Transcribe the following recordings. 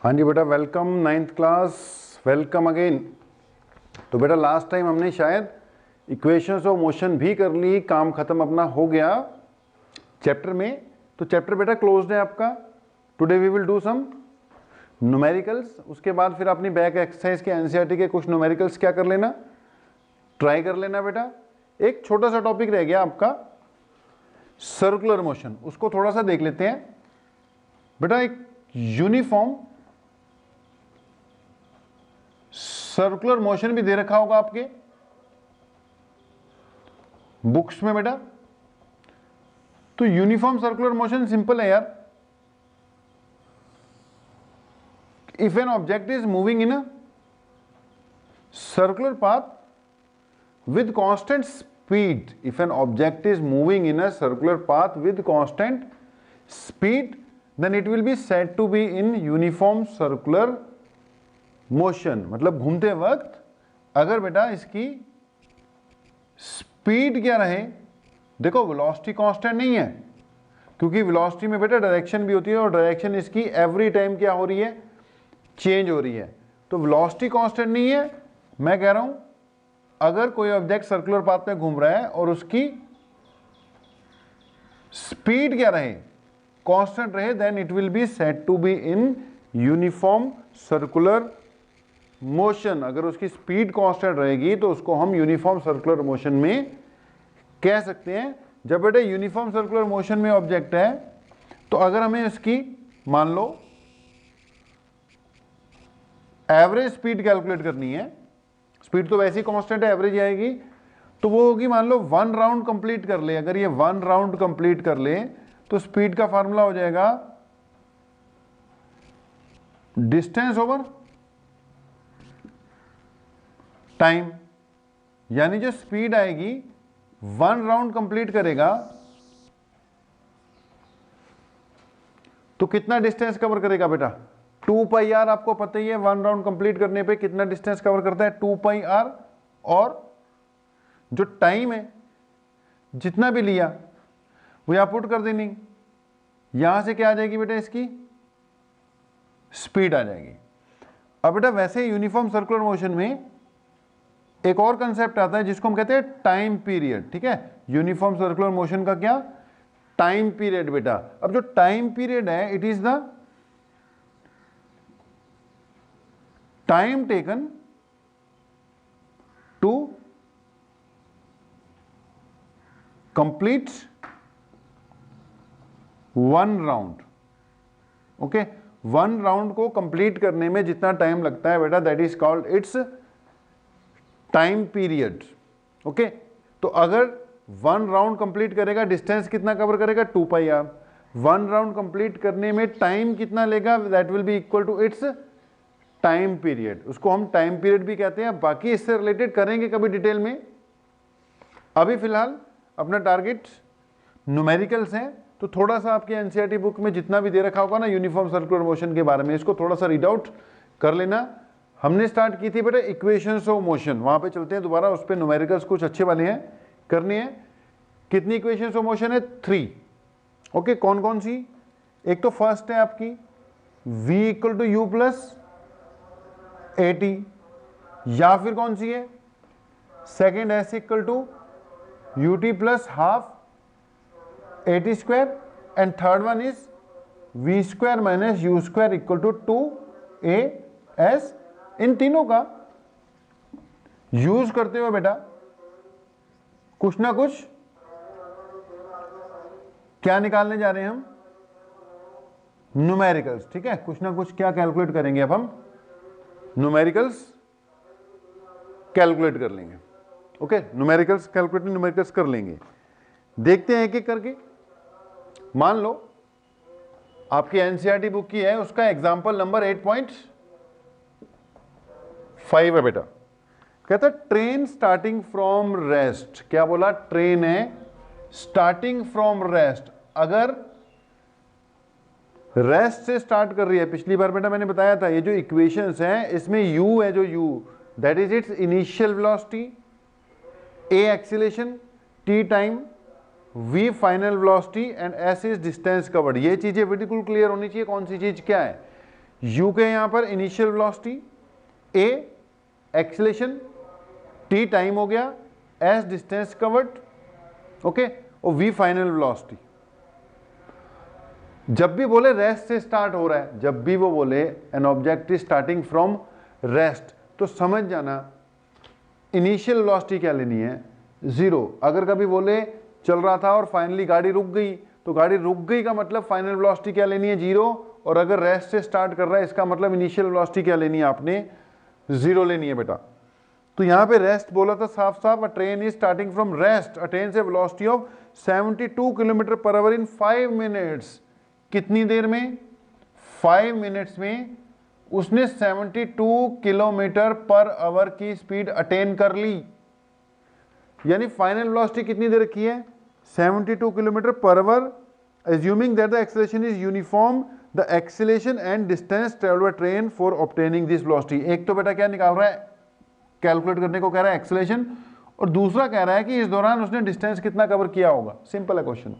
हाँ जी बेटा, welcome ninth class, welcome again. तो बेटा लास्ट टाइम हमने शायद इक्वेशंस ऑफ मोशन भी कर ली, काम खत्म अपना हो गया चैप्टर में। तो चैप्टर बेटा क्लोज्ड है आपका। Today we will do some numericals. उसके बाद फिर अपनी बैक एक्सरसाइज के एनसीईआरटी के कुछ न्यूमेरिकल्स क्या कर लेना, ट्राई कर लेना बेटा। एक छोटा सा टॉपिक रह गया आपका सर्कुलर मोशन, उसको थोड़ा सा देख लेते हैं बेटा। एक यूनिफॉर्म सर्कुलर मोशन भी दे रखा होगा आपके बुक्स में बेटा। तो यूनिफॉर्म सर्कुलर मोशन सिंपल है यार। If an object is moving in a circular path with constant speed, if an object is moving in a circular path with constant speed, then it will be said to be in uniform circular motion। मतलब घूमते वक्त अगर बेटा इसकी speed क्या रहे, देखो velocity constant नहीं है, क्योंकि वेलोसिटी में बेटा डायरेक्शन भी होती है और डायरेक्शन इसकी एवरी टाइम क्या हो रही है, चेंज हो रही है। तो वेलोसिटी कांस्टेंट नहीं है, मैं कह रहा हूं अगर कोई ऑब्जेक्ट सर्कुलर पाथ में घूम रहा है और उसकी स्पीड क्या रहे, कांस्टेंट रहे, then it will be said to be in uniform circular motion. अगर उसकी स्पीड कांस्टेंट रहेगी तो उसको हम यूनिफॉर्म सर्कुलर मोशन में कह सकते हैं। जब बेटा यूनिफॉर्म सर्कुलर मोशन में ऑब्जेक्ट है तो अगर हमें इसकी मान लो एवरेज स्पीड कैलकुलेट करनी है, स्पीड तो वैसे ही कांस्टेंट है, एवरेज आएगी, तो वो होगी मान लो 1 राउंड कंप्लीट कर ले। अगर ये 1 राउंड कंप्लीट कर ले तो स्पीड का फार्मूला हो जाएगा डिस्टेंस ओवर टाइम। यानी जो स्पीड आएगी 1 राउंड कंप्लीट करेगा तो कितना डिस्टेंस कवर करेगा बेटा, 2 पाई आर। आपको पता ही है 1 राउंड कंप्लीट करने पे कितना डिस्टेंस कवर करता है, 2 पाई आर। और जो टाइम है जितना भी लिया वो यहां पुट कर देनी, यहां से क्या आ जाएगी बेटा, इसकी स्पीड आ जाएगी। अब बेटा वैसे यूनिफॉर्म सर्कुलर मोशन में एक और कंसेप्ट आता है जिसको हम कहते हैं टाइम पीरियड। ठीक है, यूनिफॉर्म सर्कुलर मोशन का क्या, टाइम पीरियड बेटा। अब जो टाइम पीरियड है, it is the time taken to complete 1 round. Okay, 1 round को कंप्लीट करने में जितना टाइम लगता है बेटा, that is called its time period. Okay, तो अगर 1 राउंड कंप्लीट करेगा, डिस्टेंस कितना कवर करेगा, 2 पाई आर। 1 राउंड कंप्लीट करने में टाइम कितना लेगा, that will be equal to its time period. उसको हम टाइम पीरियड भी कहते हैं। बाकी इससे रिलेटेड करेंगे कभी डिटेल में। अभी फिलहाल अपना टारगेट न्यूमेरिकल्स है, तो थोड़ा सा आपके एनसीईआरटी बुक में जितना भी दे रखा होगा ना यूनिफॉर्म सर्कुलर मोशन के बारे में, इसको थोड़ा सा रीड आउट कर लेना। हमने स्टार्ट की थी बेटा इक्वेशंस ऑफ मोशन, वहां पे चलते हैं दोबारा, उस पर न्यूमेरिकल्स कुछ अच्छे वाले हैं करने हैं। कितनी इक्वेशंस ऑफ मोशन है, 3। ओके, कौन कौन सी, एक तो फर्स्ट है आपकी v equal to u plus AT, या फिर कौन सी है, second s equal to ut plus half AT square, and third one is v square minus u square equal to 2as। इन तीनों का यूज करते हुए बेटा कुछ ना कुछ क्या निकालने जा रहे हैं हम, न्यूमेरिकल्स। ठीक है, कुछ ना कुछ क्या कैलकुलेट करेंगे, अब हम न्यूमेरिकल्स कैलकुलेट कर लेंगे। ओके, न्यूमेरिकल्स कैलकुलेट न्यूमेरिकल्स कर लेंगे। देखते हैं एक एक करके। मान लो आपकी एनसीईआरटी बुक की है, उसका एग्जांपल नंबर 8.5 है बेटा। कहता है ट्रेन स्टार्टिंग फ्रॉम रेस्ट। क्या बोला, ट्रेन है स्टार्टिंग फ्रॉम रेस्ट। अगर रेस्ट से स्टार्ट कर रही है, पिछली बार बेटा मैंने बताया था, ये जो इक्वेशंस हैं इसमें u है, जो u that is it's initial velocity, a acceleration, t time, v final velocity and s is distance covered. ये चीजें बिल्कुल क्लियर होनी चाहिए। कौन सी चीज क्या है, u के यहां पर initial velocity, a acceleration, t time हो गया, s डिस्टेंस कवर्ड, ओके, और v फाइनल वेलोसिटी। जब भी बोले रेस्ट से स्टार्ट हो रहा है, जब भी वो बोले an object is starting from rest, तो समझ जाना इनिशियल वेलोसिटी क्या लेनी है, 0। अगर कभी बोले चल रहा था और फाइनली गाड़ी रुक गई, तो गाड़ी रुक गई का मतलब फाइनल वेलोसिटी क्या लेनी है, 0। और अगर रेस्ट से स्टार्ट कर रहा है, इसका मतलब इनिशियल वेलोसिटी क्या लेनी है आपने, 0 लेनी है बेटा। तो यहां पे रेस्ट बोला था साफ साफ, अ train is starting from rest, attains A velocity of 72 kilometre पर आवर इन 5 मिनट्स। कितनी देर में, 5 मिनट्स में उसने 72 किलोमीटर पर आवर की स्पीड अटेन कर ली। यानी फाइनल वेलोसिटी कितनी देर की है, 72 किलोमीटर पर our, assuming that the acceleration is uniform, the acceleration and distance traveled by train for obtaining this velocity। एक तो बेटा क्या निकाल रहा है, कैलकुलेट करने को कह रहा है एक्सेलरेशन, और दूसरा कह रहा है कि इस दौरान उसने डिस्टेंस कितना कवर किया होगा। सिंपल है क्वेश्चन।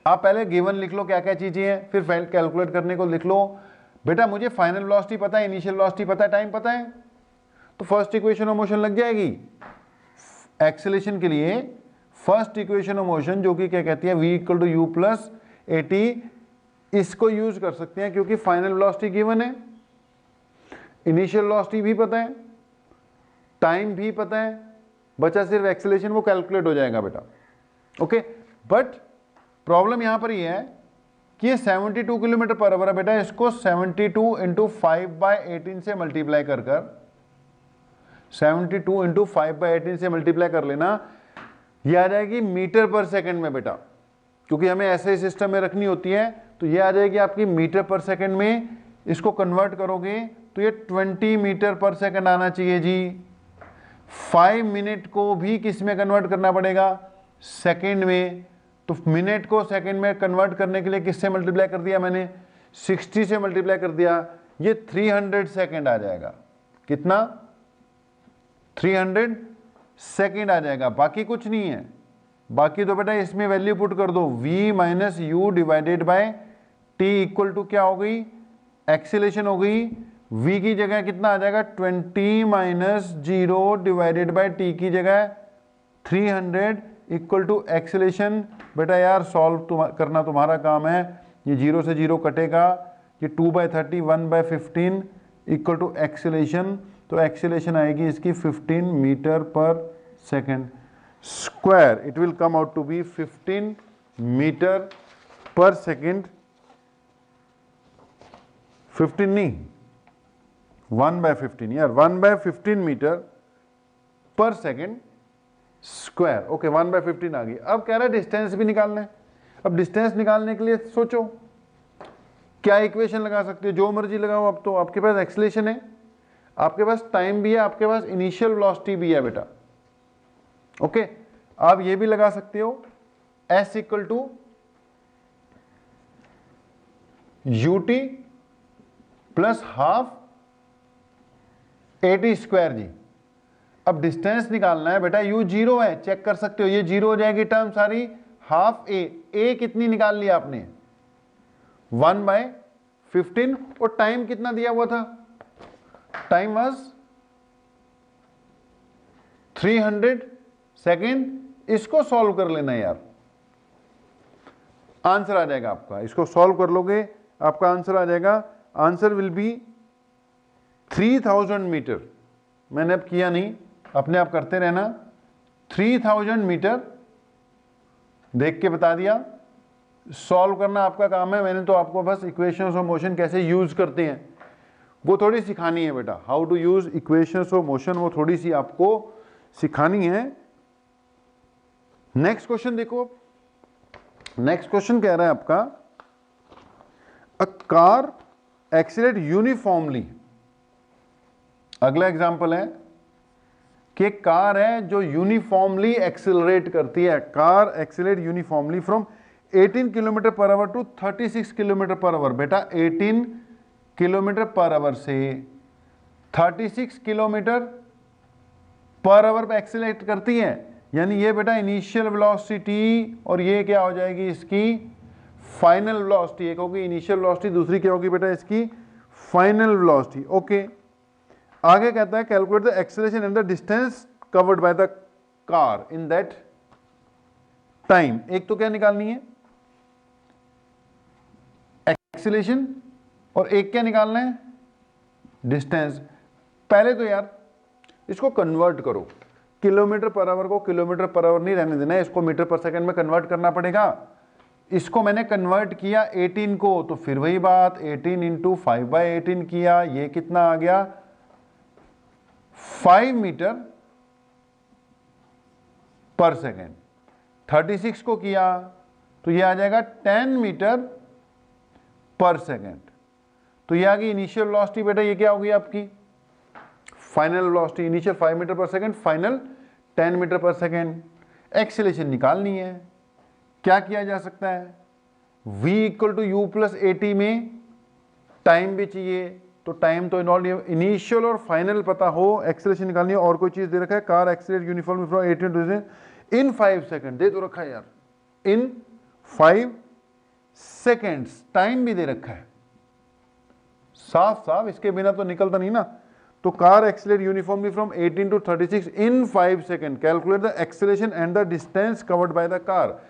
आप पहले गिवन लिख लो क्या क्या चीजें हैं, फिर कैलकुलेट करने को लिख लो। बेटा मुझे फाइनल वेलोसिटी पता है, इनिशियल वेलोसिटी पता है, टाइम पता है, तो फर्स्ट इक्वेशन ऑफ मोशन लग जाएगी। एक्सेलरेशन के लिए फर्स्ट इक्वेशन ऑफ मोशन जो कि क्या कहती है, v equal to u plus A T, इसको यूज कर सकते हैं क्योंकि फाइनल वेलोसिटी गिवन है, इनिशियल वेलोसिटी भी पता है, टाइम भी पता है, बचा सिर्फ एक्सेलरेशन, वो कैलकुलेट हो जाएगा बेटा। ओके, बट प्रॉब्लम यहां पर ये है कि ये 72 किलोमीटर पर आवर है बेटा, इसको 72 इंटू 5/18 से मल्टीप्लाई कर 72 इंटू 5/18 से मल्टीप्लाई कर लेना, ये आ जाएगी मीटर पर सेकंड में बेटा, क्योंकि हमें ऐसे ही सिस्टम में रखनी होती है, तो ये आ जाएगी आपकी मीटर पर सेकंड में। इसको कन्वर्ट करोगे तो ये 20 मीटर पर सेकंड आना चाहिए जी। 5 मिनट को भी किस में कन्वर्ट करना पड़ेगा, सेकंड में, तो मिनट को सेकंड में कन्वर्ट करने के लिए किससे मल्टीप्लाई कर दिया मैंने, 60 से मल्टीप्लाई कर दिया, ये 300 सेकंड आ जाएगा। कितना, 300 सेकंड आ जाएगा, बाकी कुछ नहीं है। बाकी तो बेटा इसमें वैल्यू पुट कर दो, v minus u divided by T equal to क्या हो गई, एक्सीलरेशन हो गई। v की जगह कितना आ जाएगा, 20 माइनस 0 डिवाइडेड बाय टी की जगह 300 इक्वल टू एक्सीलरेशन। बेटा यार सॉल्व करना तुम्हारा काम है, ये 0 से 0 कटेगा, ये 2/30 1/15 इक्वल टू एक्सीलरेशन, तो एक्सीलरेशन आएगी इसकी 15 मीटर पर second square. It will come out to be 15 metre पर सेकेंड, 15 नहीं 1/15 यार, 1/15 मीटर पर सेकेंड स्क्वायर। ओके 1/15 आ गई। अब कह रहा है डिस्टेंस भी निकालना है। अब डिस्टेंस निकालने के लिए सोचो क्या इक्वेशन लगा सकते हो, जो मर्जी लगाओ। अब तो आपके पास एक्सीलरेशन है, आपके पास टाइम भी है, आपके पास इनिशियल वेलोसिटी भी है बेटा। ओके, आप ये भी लगा सकते हो s equal to ut plus half AT square जी। अब डिस्टेंस निकालना है बेटा, u 0 है, चेक कर सकते हो, ये 0 हो जाएगी टर्म सारी, हाफ a कितनी निकाल लिया आपने, 1/15, और टाइम कितना दिया हुआ था, टाइम वाज 300 सेकेंड। इसको सॉल्व कर लेना यार, आंसर आ जाएगा आपका। इसको सॉल्व कर लोगे आपका आंसर आ जाएगा। Answer will be 3000 metre. मैंने अब किया नहीं, अपने आप करते रहना। 3000 मीटर देख के बता दिया, सॉल्व करना आपका काम है। मैंने तो आपको बस इक्वेशंस ऑफ मोशन कैसे यूज करते हैं वो थोड़ी सिखानी है बेटा। How to use equations of motion वो थोड़ी सी आपको सिखानी है। नेक्स्ट क्वेश्चन देखो, नेक्स्ट क्वेश्चन कह रहा है आपका, अ कार एक्सीलरेट यूनिफॉर्मली। अगला एग्जांपल है कि एक कार है जो यूनिफॉर्मली एक्सीलरेट करती है। Car accelerate uniformly from 18 kilometre पर आवर टू 36 किलोमीटर पर आवर। बेटा 18 किलोमीटर पर आवर से 36 किलोमीटर पर आवर पे एक्सीलरेट करती है। यानी ये बेटा इनिशियल वेलोसिटी, और ये क्या हो जाएगी इसकी फाइनल वेलोसिटी, एक होगी इनिशियल वेलोसिटी, दूसरी क्या होगी बेटा इसकी फाइनल वेलोसिटी। ओके, आगे कहता है calculate the acceleration and the distance covered by the car in that time. एक तो क्या निकालनी है एक्सेलरेशन, और एक क्या निकालना है डिस्टेंस। पहले तो यार इसको कन्वर्ट करो, किलोमीटर पर आवर को किलोमीटर पर आवर नहीं रहने देना है, इसको मीटर पर सेकंड में कन्वर्ट करना पड़ेगा। इसको मैंने कन्वर्ट किया 18 को, तो फिर वही बात 18 इंटू 5/18 किया, ये कितना आ गया 5 मीटर पर सेकेंड। 36 को किया तो ये आ जाएगा 10 मीटर पर सेकेंड। तो ये आ गई इनिशियल वेलोसिटी बेटा, ये क्या होगी आपकी फाइनल वेलोसिटी। इनिशियल 5 मीटर पर सेकेंड, फाइनल 10 मीटर पर सेकेंड। एक्सेलरेशन निकालनी है, क्या किया जा सकता है v equal to u plus AT में टाइम भी चाहिए, तो टाइम तो इन्वॉल्व इनिशियल और फाइनल पता हो, एक्सेलरेशन निकालनी है। और कोई चीज दे रखा है car accelerate uniform from 18 to in 5 second, दे तो रखा है यार इन 5 सेकेंड्स, टाइम भी दे रखा है साफ साफ, इसके बिना तो निकलता नहीं ना। तो car accelerate uniformly from 18 to 36 in 5 second, calculate the acceleration and the distance covered by the car.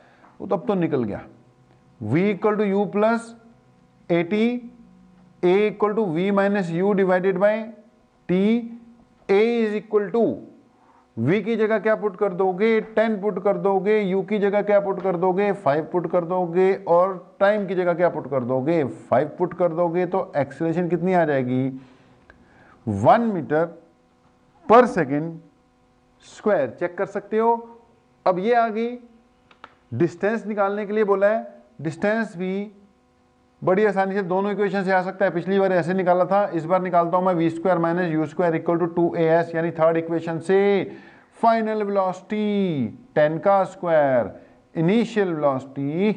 वो तब तो निकल गया v equal to u plus AT, a equal to v minus u divided by t, a is equal to v की जगह क्या put कर दोगे 10 पुट कर दोगे, u की जगह क्या पुट कर दोगे 5 पुट कर दोगे, और टाइम की जगह क्या पुट कर दोगे 5 पुट कर दोगे, तो एक्सेलरेशन कितनी आ जाएगी 1 मीटर पर सेकेंड स्क्वायर। चेक कर सकते हो। अब ये आ गई डिस्टेंस निकालने के लिए बोला है, डिस्टेंस भी बड़ी आसानी से दोनों इक्वेशन से आ सकता है। पिछली बार ऐसे निकाला था, इस बार निकालता हूं मैं v square minus u square equal to 2as, यानी थर्ड इक्वेशन से फाइनल वेलोसिटी 10 का स्क्वायर, इनिशियल वेलोसिटी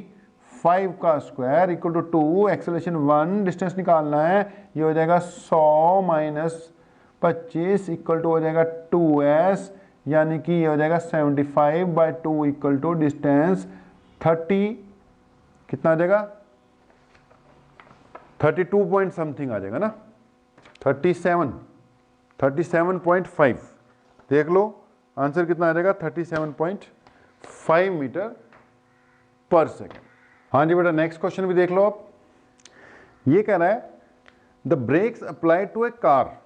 5 का square equal to 2, acceleration 1, distance निकालना है, ये हो जाएगा 100 माइनस 25 इक्वल टू हो जाएगा 2s, यानी कि ये हो जाएगा 75/2 इक्वल टू डिस्टेंस 30, कितना आ जाएगा 32 पॉइंट समथिंग आ जाएगा ना, 37.5। देख लो आंसर कितना आ जाएगा 37.5 मीटर पर सेकेंड। हाँ जी बेटा, नेक्स्ट क्वेश्चन भी देख लो आप। ये कह रहा है the brakes applied to a car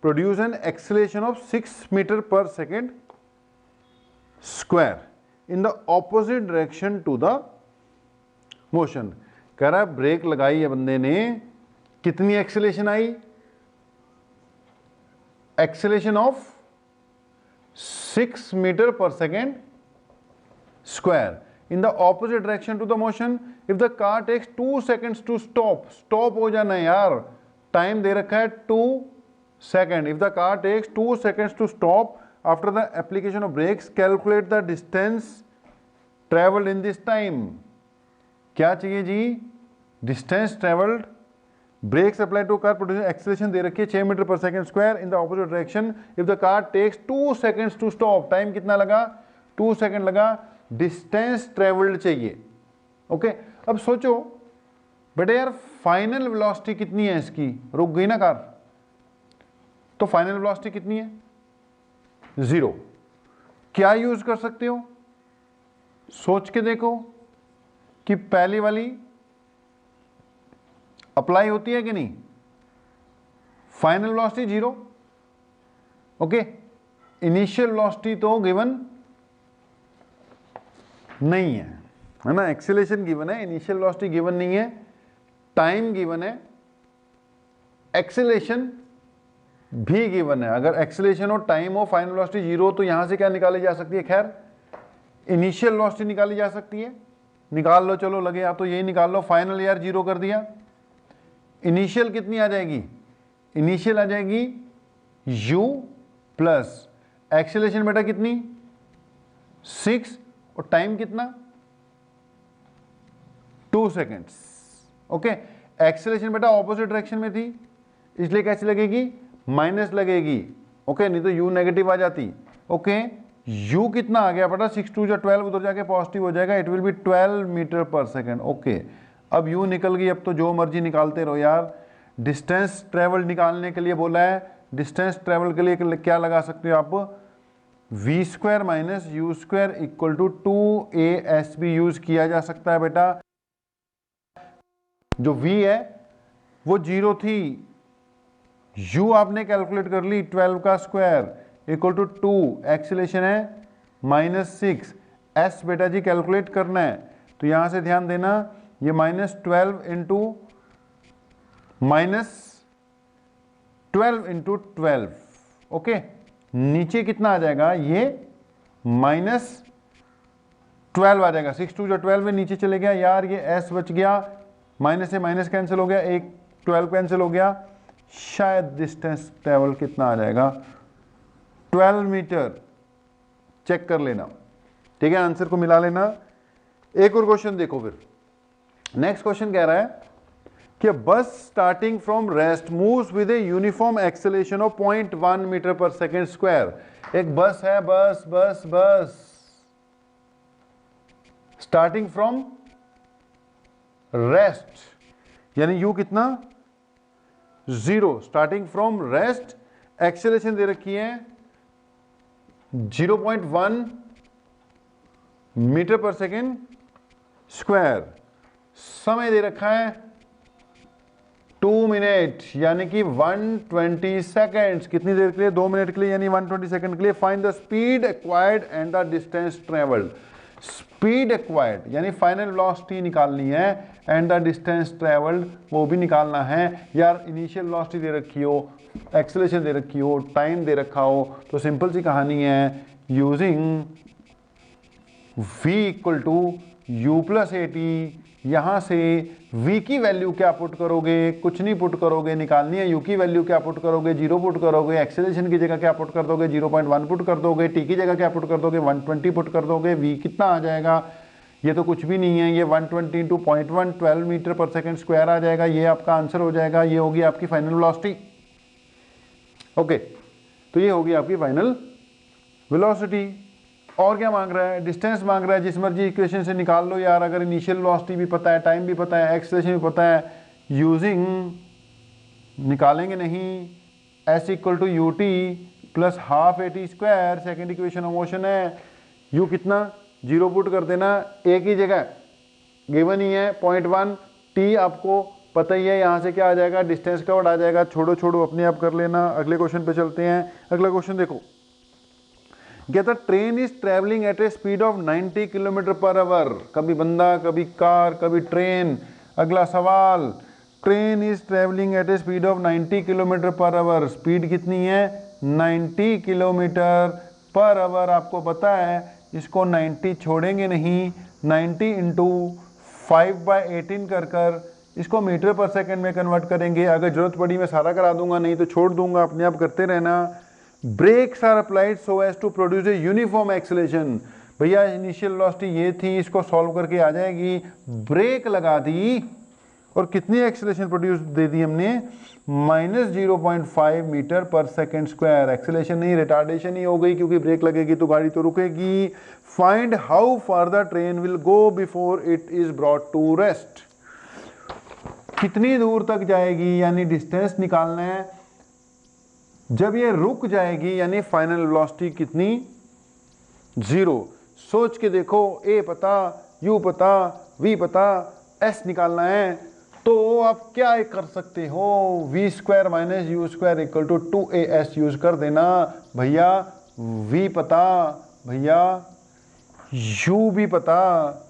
produce an acceleration of 6 meter per second square in the opposite direction to the motion। कह रहा है ब्रेक लगाई है बंदे ने, कितनी एक्सेलेरेशन आई, एक्सेलेरेशन ऑफ 6 मीटर पर second square in the opposite direction to the motion. If the car takes 2 seconds to stop, stop हो जाना है यार, टाइम दे रखा है 2 second. If the car takes 2 seconds to stop after the application of brakes, calculate the distance travelled in this time. क्या चाहिए जी, distance travelled, brakes apply to car producing acceleration दे रखी है 6 मीटर पर second square in the opposite direction. If the car takes 2 seconds to stop, time कितना लगा 2 second लगा, डिस्टेंस ट्रेवल्ड चाहिए। ओके, अब सोचो बेटा यार फाइनल वेलोसिटी कितनी है इसकी, रुक गई ना कार, तो फाइनल वेलोसिटी कितनी है 0। क्या यूज कर सकते हो, सोच के देखो कि पहली वाली अप्लाई होती है कि नहीं, final velocity 0। Okay, initial velocity तो गिवन नहीं है ना, एक्सेलरेशन गिवन है, इनिशियल वेलोसिटी गिवन नहीं है, टाइम गिवन है, एक्सेलरेशन भी गिवन है। अगर एक्सेलरेशन और टाइम हो, फाइनल वेलोसिटी 0, तो यहां से क्या निकाली जा सकती है, खैर इनिशियल वेलोसिटी निकाली जा सकती है, निकाल लो, चलो लगे या तो यही निकाल लो। फाइनल यार 0 कर दिया, इनिशियल कितनी आ जाएगी, इनिशियल आ जाएगी u प्लस एक्सेलरेशन बेटा कितनी 6, और टाइम कितना 2 सेकेंड्स। ओके, एक्सेलरेशन बेटा ऑपोजिट डायरेक्शन में थी, इसलिए कैसे लगेगी, माइनस लगेगी। ओके, नहीं तो u नेगेटिव आ जाती। ओके, u कितना आ गया बेटा 6 2 12, उधर जाके पॉजिटिव हो जाएगा, इट विल बी 12 मीटर पर सेकेंड। ओके, अब u निकल गई, अब तो जो मर्जी निकालते रहो यार। डिस्टेंस ट्रेवल निकालने के लिए बोला है, डिस्टेंस ट्रेवल के लिए क्या लगा सकते हो आप, v square minus u square equal to 2as भी यूज किया जा सकता है बेटा। जो v है वो 0 थी, u आपने कैलकुलेट कर ली 12 का स्क्वायर इक्वल टू 2, एक्सीलरेशन है -6, s बेटा जी कैलकुलेट करना है, तो यहां से ध्यान देना, ये -12 इंटू -12 ओके, नीचे कितना आ जाएगा, ये -12 आ जाएगा, 6 2 12 में नीचे चले गया यार, ये s बच गया, माइनस से माइनस कैंसिल हो गया, एक 12 कैंसिल हो गया, शायद डिस्टेंस ट्रेवल कितना आ जाएगा 12 मीटर, चेक कर लेना, ठीक है, आंसर को मिला लेना। एक और क्वेश्चन देखो फिर, नेक्स्ट क्वेश्चन कह रहा है कि bus starting from rest moves with a uniform acceleration of 0.1 metre पर सेकेंड स्क्वायर। एक बस है, bus bus bus starting from rest, यानी u कितना 0, स्टार्टिंग फ्रॉम रेस्ट, एक्सेलरेशन दे रखी है 0.1 मीटर पर सेकेंड स्क्वायर, समय दे रखा है 2 मिनट यानी कि 120 सेकेंड्स, कितनी देर के लिए, 2 मिनट के लिए यानी 120 सेकेंड के लिए। Find the speed acquired and the distance travelled. Speed acquired यानी फाइनल वेलोसिटी निकालनी है, एंड द डिस्टेंस ट्रेवल्ड वो भी निकालना है। यार इनिशियल वेलोसिटी दे रखी हो, एक्सेलरेशन दे रखी हो, टाइम दे रखा हो, तो सिंपल सी कहानी है, using v equal to u plus A T, यहां से v की वैल्यू क्या पुट करोगे, कुछ नहीं पुट करोगे, निकालनी है u की वैल्यू क्या पुट करोगे, 0 पुट करोगे, एक्सेलरेशन की जगह क्या पुट कर दोगे, 0.1 पुट कर दोगे, t की जगह क्या पुट कर दोगे, 120 पुट कर दोगे, v कितना आ जाएगा, ये तो कुछ भी नहीं है, ये 120 इंटू 0.1 12 मीटर पर सेकेंड स्क्वायर आ जाएगा, ये आपका आंसर हो जाएगा, ये होगी आपकी फाइनल वेलोसिटी। ओके, तो ये होगी आपकी फाइनल वेलोसिटी। और क्या मांग रहा है, डिस्टेंस मांग रहा है, जिस मर्जी इक्वेशन से निकाल लो यार, अगर इनिशियल वेलोसिटी भी पता है, टाइम भी पता है, एक्सेलरेशन भी पता है, यूजिंग निकालेंगे नहीं, s equal to u T plus half A T square, second equation of motion है, u कितना 0 पुट कर देना, a की जगह गिवन ही है 0.1, t आपको पता ही है, यहाँ से क्या आ जाएगा, डिस्टेंस का वर्ड आ जाएगा, छोड़ो छोड़ो अपने आप कर लेना। अगले क्वेश्चन पे चलते हैं। अगला क्वेश्चन देखो, the train is travelling at A speed of 90 kilometre पर आवर। कभी बंदा, कभी कार, कभी ट्रेन। अगला सवाल, train is travelling at A speed of 90 kilometre पर आवर, स्पीड कितनी है 90 किलोमीटर पर आवर, आपको पता है, इसको 90 छोड़ेंगे नहीं, 90 इंटू 5/18 कर इसको मीटर पर सेकंड में कन्वर्ट करेंगे। अगर जरूरत पड़ी मैं सारा करा दूंगा, नहीं तो छोड़ दूंगा, अपने आप करते रहना। Brakes are applied so as to produce a uniform acceleration. भैया इनिशियल वेलोसिटी ये थी, इसको सॉल्व करके आ जाएगी, ब्रेक लगा दी और कितनी एक्सेलरेशन प्रोड्यूस दे दी हमने, -0.5 मीटर पर सेकेंड स्क्वायर। एक्सेलरेशन नहीं, रिटार्डेशन ही हो गई, क्योंकि ब्रेक लगेगी तो गाड़ी तो रुकेगी। Find how far the train will go before it is brought to rest. कितनी दूर तक जाएगी, यानी डिस्टेंस निकालना है। जब ये रुक जाएगी यानी फाइनल वेलोसिटी कितनी, 0। सोच के देखो, ए पता, यू पता, वी पता, एस निकालना है, तो आप क्या कर सकते हो, V square minus u square equal to 2as use कर देना। भैया वी पता, भैया यू भी पता,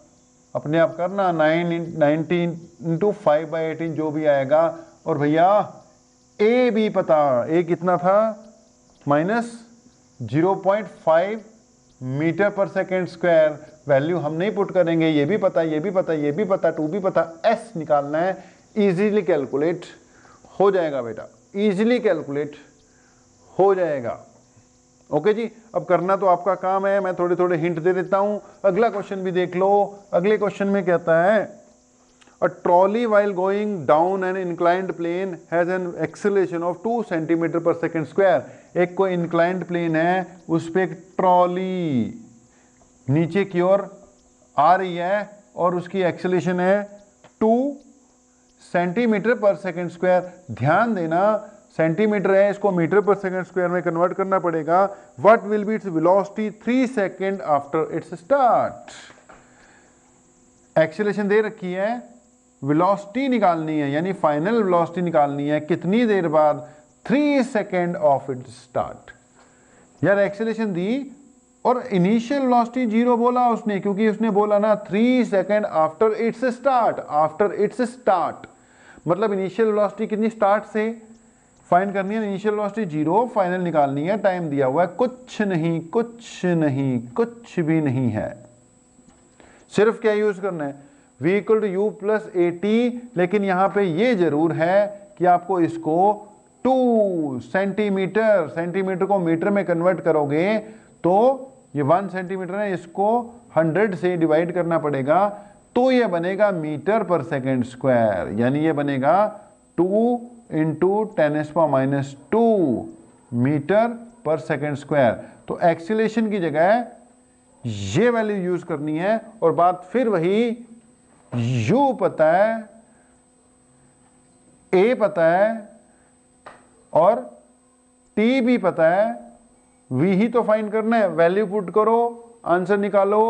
अपने आप करना, 19 इंटू 5/18 जो भी आएगा, और भैया ए भी पता, ए कितना था -0.5 मीटर पर सेकेंड स्क्वायर, वैल्यू हम नहीं पुट करेंगे, ये भी पता, ये भी पता, ये भी पता, 2 भी पता, एस निकालना है। इजीली कैलकुलेट हो जाएगा बेटा, इजीली कैलकुलेट हो जाएगा। ओके जी, अब करना तो आपका काम है, मैं थोड़े थोड़े हिंट दे देता हूं। अगला क्वेश्चन भी देख लो। अगले क्वेश्चन में कहता है A trolley while going down an inclined plane has an acceleration of 2 centimetre पर सेकेंड स्क्वायर। एक कोई inclined plane है, उस पर एक ट्रॉली नीचे की ओर आ रही है और उसकी एक्सेलेरेशन है 2 सेंटीमीटर पर सेकेंड स्क्वायर। ध्यान देना सेंटीमीटर है, इसको मीटर पर सेकेंड स्क्वायर में कन्वर्ट करना पड़ेगा। What will be its velocity 3 second after its start. Acceleration दे रखी है, वेलोसिटी निकालनी है, यानी फाइनल वेलोसिटी निकालनी है कितनी देर बाद, 3 सेकेंड ऑफ इट्स स्टार्ट। यार एक्सेलेरेशन दी और इनिशियल वेलोसिटी 0 बोला उसने, क्योंकि उसने बोला ना 3 second after its start. After its start मतलब इनिशियल वेलोसिटी कितनी स्टार्ट से फाइंड करनी है, इनिशियल वेलोसिटी 0, फाइनल निकालनी है। टाइम दिया हुआ है, कुछ नहीं कुछ नहीं कुछ भी नहीं है, सिर्फ क्या यूज करना है, v equal to u plus A T. लेकिन यहां पे ये जरूर है कि आपको इसको 2 सेंटीमीटर, सेंटीमीटर को मीटर में कन्वर्ट करोगे तो ये 1 सेंटीमीटर है, इसको 100 से डिवाइड करना पड़ेगा, तो ये बनेगा मीटर पर सेकेंड स्क्वायर। यानी ये बनेगा 2 इंटू 10⁻² मीटर पर सेकेंड स्क्वायर। तो एक्सीलरेशन की जगह ये वैल्यू यूज करनी है। और बात फिर वही, u पता है, a पता है और t भी पता है, v ही तो फाइंड करना है। वैल्यू पुट करो, आंसर निकालो।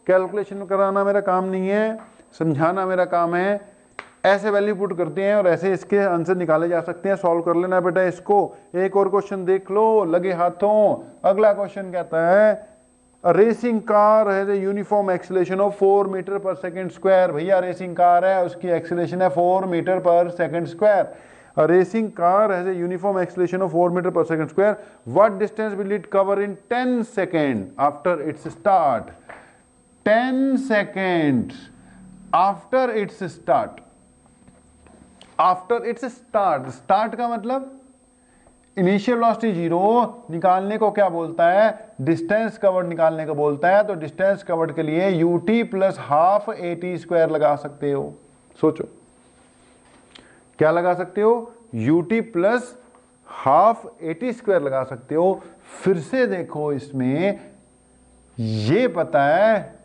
कैलकुलेशन कराना मेरा काम नहीं है, समझाना मेरा काम है। ऐसे वैल्यू पुट करते हैं और ऐसे इसके आंसर निकाले जा सकते हैं। सॉल्व कर लेना बेटा इसको। एक और क्वेश्चन देख लो लगे हाथों। अगला क्वेश्चन कहता है A racing car has a uniform acceleration of 4 metre पर सेकेंड स्क्वायर। भैया रेसिंग कार है, उसकी एक्सेलरेशन है 4 मीटर पर second square. A racing car has a uniform acceleration of 4 metre पर second square. What distance will it cover in 10 seconds after its start? 10 seconds after its start। After its start, start का मतलब initial velocity 0 निकालने को क्या बोलता है, distance covered निकालने को बोलता है। तो डिस्टेंस कवर्ड के लिए ut plus half at square लगा सकते हो। सोचो क्या लगा सकते हो, ut plus half at square लगा सकते हो। फिर से देखो, इसमें ये पता है,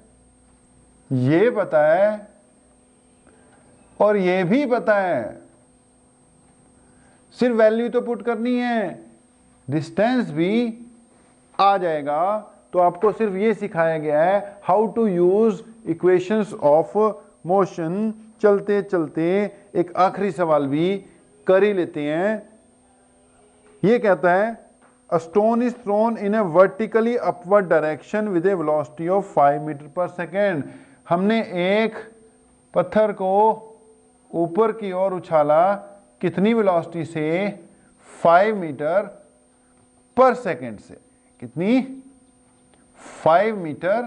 ये पता है और ये भी पता है, सिर्फ वैल्यू तो पुट करनी है, डिस्टेंस भी आ जाएगा। तो आपको सिर्फ ये सिखाया गया है how to use equations of motion. चलते चलते एक आखिरी सवाल भी कर ही लेते हैं। ये कहता है a stone is thrown in a vertically upward direction with a velocity of 5 metre पर सेकेंड। हमने एक पत्थर को ऊपर की ओर उछाला, कितनी वेलोसिटी से, 5 मीटर पर सेकेंड से। कितनी, 5 मीटर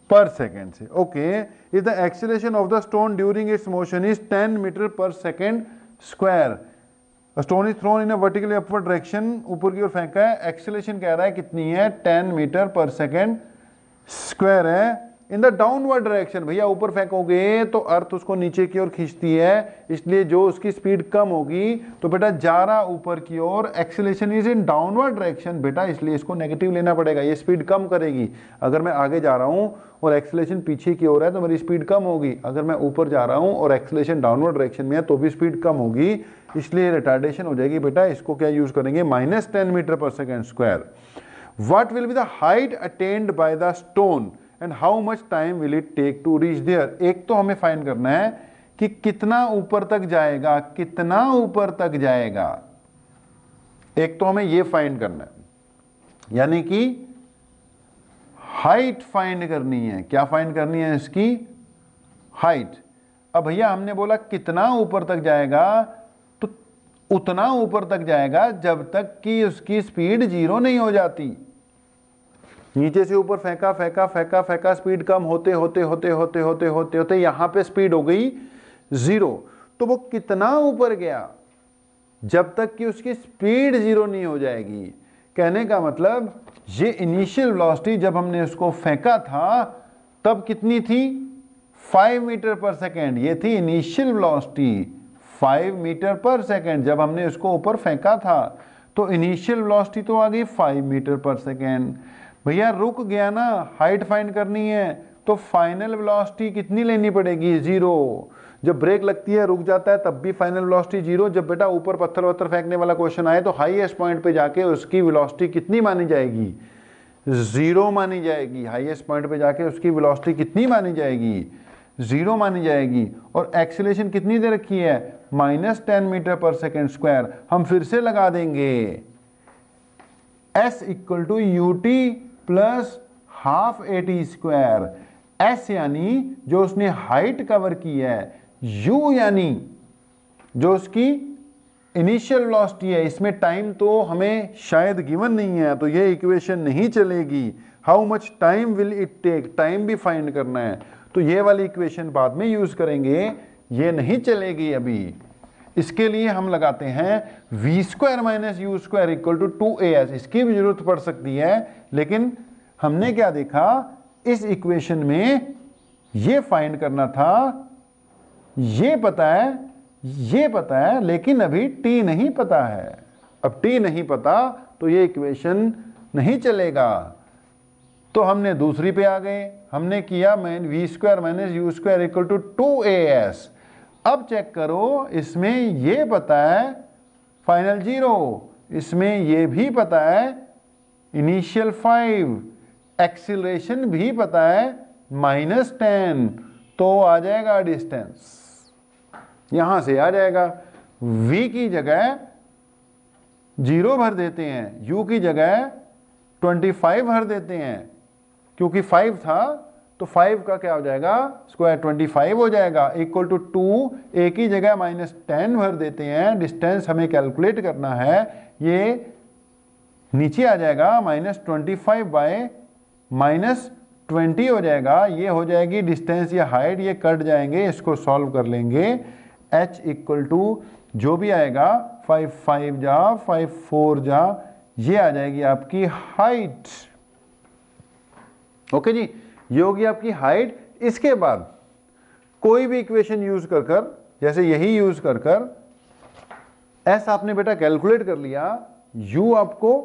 पर सेकेंड से। Okay, if the acceleration of the stone during its motion is 10 metre पर second square. Stone is thrown in a vertically upward direction, ऊपर की ओर फेंका है, एक्सेलरेशन कह रहा है कितनी है, 10 मीटर पर सेकेंड स्क्वायर है। इन द डाउनवर्ड डायरेक्शन, भैया ऊपर फेंकोगे तो अर्थ उसको नीचे की ओर खींचती है, इसलिए जो उसकी स्पीड कम होगी। तो बेटा जा रहा ऊपर की ओर, acceleration is in downward direction बेटा, इसलिए इसको नेगेटिव लेना पड़ेगा, ये स्पीड कम करेगी। अगर मैं आगे जा रहा हूं और एक्सेलरेशन पीछे की ओर है तो मेरी स्पीड कम होगी। अगर मैं ऊपर जा रहा हूं और एक्सेलरेशन डाउनवर्ड डायरेक्शन में है तो भी स्पीड कम होगी, इसलिए रिटार्डेशन हो जाएगी बेटा। इसको क्या यूज करेंगे, -10 मीटर पर second square. What will be the height attend by the stone and how much time will it take to reach there. एक तो हमें फाइंड करना है कि कितना ऊपर तक जाएगा, कितना ऊपर तक जाएगा। एक तो हमें ये फाइंड करना है, यानी कि हाइट फाइंड करनी है। क्या फाइंड करनी है, इसकी हाइट। अब भैया हमने बोला कितना ऊपर तक जाएगा, तो उतना ऊपर तक जाएगा जब तक कि उसकी स्पीड 0 नहीं हो जाती। नीचे से ऊपर फेंका फेंका फेंका फेंका, स्पीड कम होते होते होते होते होते होते होते यहां पे स्पीड हो गई 0। तो वो कितना ऊपर गया, जब तक कि उसकी स्पीड 0 नहीं हो जाएगी। कहने का मतलब ये इनिशियल वेलोसिटी जब हमने उसको फेंका था तब कितनी थी, 5 मीटर पर सेकेंड, ये थी इनिशियल वेलोसिटी 5 मीटर पर सेकेंड जब हमने उसको ऊपर फेंका था, तो इनिशियल वेलोसिटी तो आ गई 5 मीटर पर सेकेंड। भैया रुक गया ना, हाइट फाइंड करनी है तो फाइनल वेलोसिटी कितनी लेनी पड़ेगी, 0। जब ब्रेक लगती है रुक जाता है तब भी फाइनल वेलोसिटी 0। जब बेटा ऊपर पत्थर वत्थर फेंकने वाला क्वेश्चन आए तो हाईएस्ट पॉइंट पे जाके उसकी वेलोसिटी कितनी मानी जाएगी, 0 मानी जाएगी। हाईएस्ट पॉइंट पे जाके उसकी वेलोसिटी कितनी मानी जाएगी, 0 मानी जाएगी। और एक्सीलरेशन कितनी दे रखी है, -10 मीटर पर सेकेंड स्क्वायर। हम फिर से लगा देंगे s = ut + ½ at²। s यानी जो उसने हाइट कवर की है, u यानी जो उसकी इनिशियल वेलोसिटी है। इसमें टाइम तो हमें शायद गिवन नहीं है, तो ये इक्वेशन नहीं चलेगी। How much time will it take, time भी फाइंड करना है, तो ये वाली इक्वेशन बाद में यूज करेंगे, ये नहीं चलेगी अभी। इसके लिए हम लगाते हैं v² - u² = 2as। इसकी भी जरूरत पड़ सकती है, लेकिन हमने क्या देखा, इस इक्वेशन में ये फाइंड करना था, ये पता है, लेकिन अभी t नहीं पता है। अब t नहीं पता तो ये इक्वेशन नहीं चलेगा। तो हमने दूसरी पे आ गए, हमने किया v² - u² = 2as। अब चेक करो, इसमें ये पता है फाइनल 0, इसमें ये भी पता है इनिशियल 5, एक्सीलरेशन भी पता है -10, तो आ जाएगा डिस्टेंस, यहां से आ जाएगा। v की जगह 0 भर देते हैं, u की जगह 25 भर देते हैं, क्योंकि 5 था तो 5 का क्या हो जाएगा, स्क्वायर 25 हो जाएगा, = 2। a की जगह -10 भर देते हैं, डिस्टेंस हमें कैलकुलेट करना है, ये नीचे आ जाएगा -25 - -20 हो जाएगा। ये हो जाएगी डिस्टेंस या हाइट, ये कट जाएंगे, इसको सॉल्व कर लेंगे। h = जो भी आएगा 5 5 जा 5 4 जा, ये आ जाएगी आपकी हाइट। ओके जी, ये होगी आपकी हाइट। इसके बाद कोई भी इक्वेशन यूज कर कर, जैसे यही यूज कर कर, s आपने बेटा कैलकुलेट कर लिया, u आपको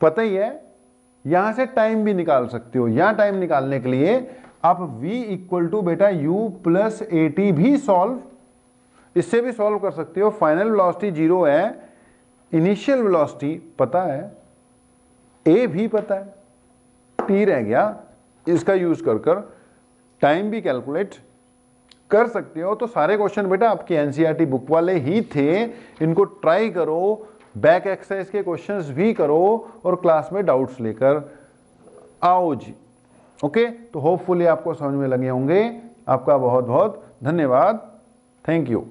पता ही है, यहां से टाइम भी निकाल सकते हो। यहां टाइम निकालने के लिए आप v = बेटा u + at भी सॉल्व, इससे भी सॉल्व कर सकते हो। फाइनल वेलोसिटी 0 है, इनिशियल वेलोसिटी पता है, a भी पता है, t रह गया, इसका यूज कर कर टाइम भी कैलकुलेट कर सकते हो। तो सारे क्वेश्चन बेटा आपके एनसीईआरटी बुक वाले ही थे, इनको ट्राई करो, बैक एक्सरसाइज के क्वेश्चंस भी करो और क्लास में डाउट्स लेकर आओ जी। ओके, तो होपफुली आपको समझ में लगे होंगे। आपका बहुत बहुत धन्यवाद, थैंक यू।